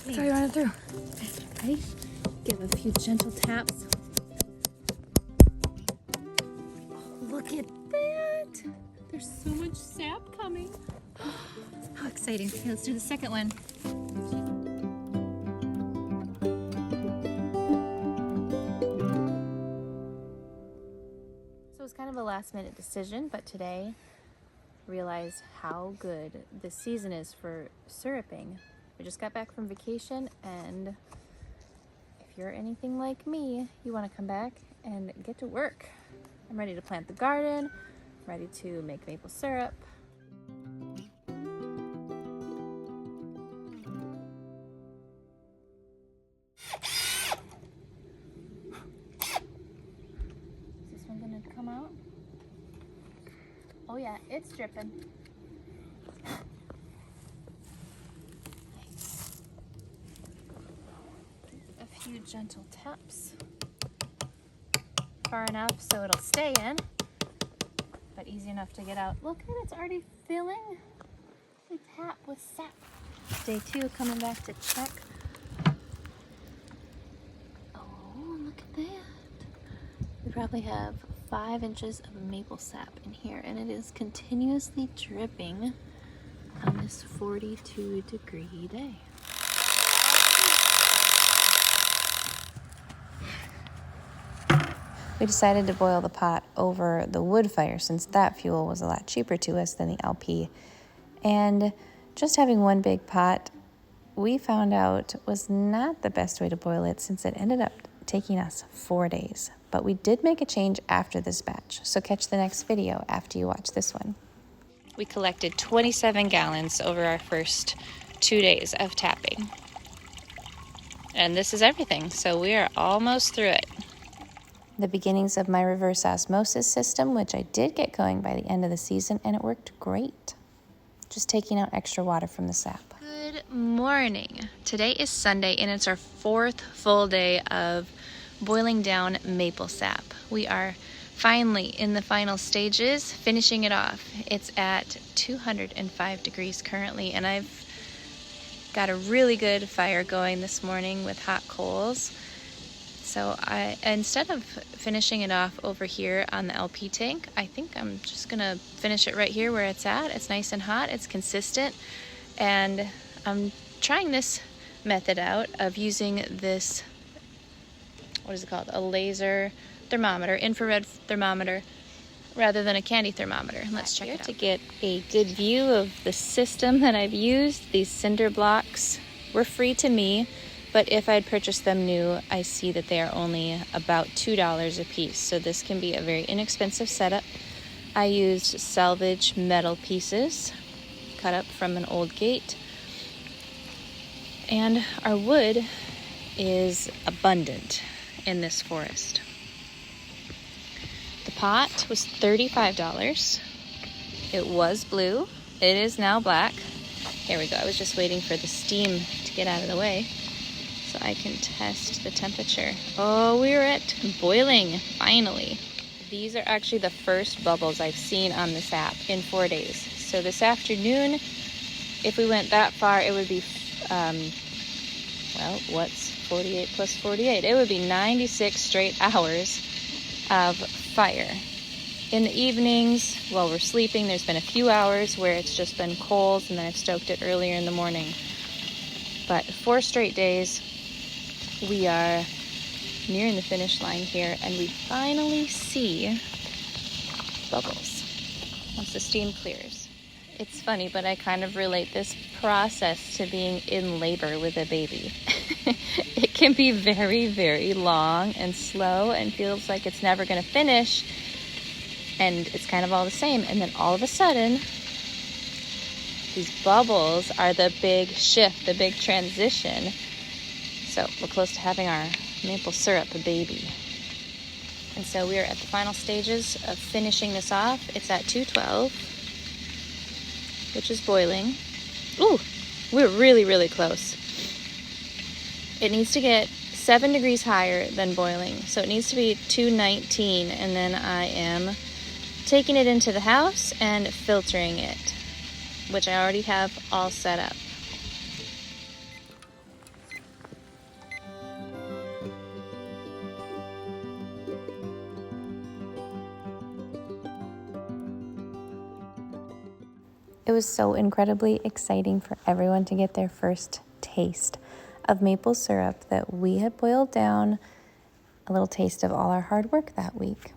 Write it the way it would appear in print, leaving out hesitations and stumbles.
That's how you run it through. Ready? Give a few gentle taps. Oh, look at that. There's so much sap coming. How exciting. Okay, let's do the second one. So it was kind of a last minute decision, but today realized how good this season is for syruping. We just got back from vacation, and if you're anything like me, you want to come back and get to work. I'm ready to plant the garden, ready to make maple syrup. Is this one gonna come out? Oh yeah, it's dripping. A few gentle taps. Far enough so it'll stay in, but easy enough to get out. Look at it, it's already filling. We tap with sap. Day 2, coming back to check. Oh, look at that. We probably have 5 inches of maple sap in here, and it is continuously dripping on this 42-degree day. We decided to boil the pot over the wood fire since that fuel was a lot cheaper to us than the LP. And just having one big pot, we found out was not the best way to boil it since it ended up taking us 4 days. But we did make a change after this batch, so catch the next video after you watch this one. We collected 27 gallons over our first 2 days of tapping. And this is everything, so we are almost through it. The beginnings of my reverse osmosis system, which I did get going by the end of the season, and it worked great. Just taking out extra water from the sap. Good morning. Today is Sunday, and it's our 4th full day of boiling down maple sap. We are finally in the final stages, finishing it off. It's at 205 degrees currently, and I've got a really good fire going this morning with hot coals. So instead of finishing it off over here on the LP tank, I think I'm just gonna finish it right here where it's at. It's nice and hot, it's consistent, and I'm trying this method out of using this, what is it called? A laser thermometer, infrared thermometer, rather than a candy thermometer. Let's check it out. To get a good view of the system that I've used, these cinder blocks were free to me. But if I'd purchased them new, I see that they are only about $2 a piece. So this can be a very inexpensive setup. I used salvage metal pieces cut up from an old gate. And our wood is abundant in this forest. The pot was $35. It was blue. It is now black. Here we go. I was just waiting for the steam to get out of the way so I can test the temperature. Oh, we're at boiling, finally. These are actually the first bubbles I've seen on this app in 4 days. So this afternoon, if we went that far, it would be, well, what's 48 plus 48? It would be 96 straight hours of fire. In the evenings, while we're sleeping, there's been a few hours where it's just been coals, and then I've stoked it earlier in the morning. But 4 straight days, we are nearing the finish line here, and we finally see bubbles once the steam clears. It's funny, but I kind of relate this process to being in labor with a baby. It can be very, very long and slow and feels like it's never going to finish, and it's kind of all the same. And then all of a sudden, these bubbles are the big shift, the big transition. So we're close to having our maple syrup baby. And so we are at the final stages of finishing this off. It's at 212, which is boiling. Ooh, we're really, really close. It needs to get 7 degrees higher than boiling. So it needs to be 219, and then I am taking it into the house and filtering it, which I already have all set up. It was so incredibly exciting for everyone to get their first taste of maple syrup that we had boiled down, a little taste of all our hard work that week.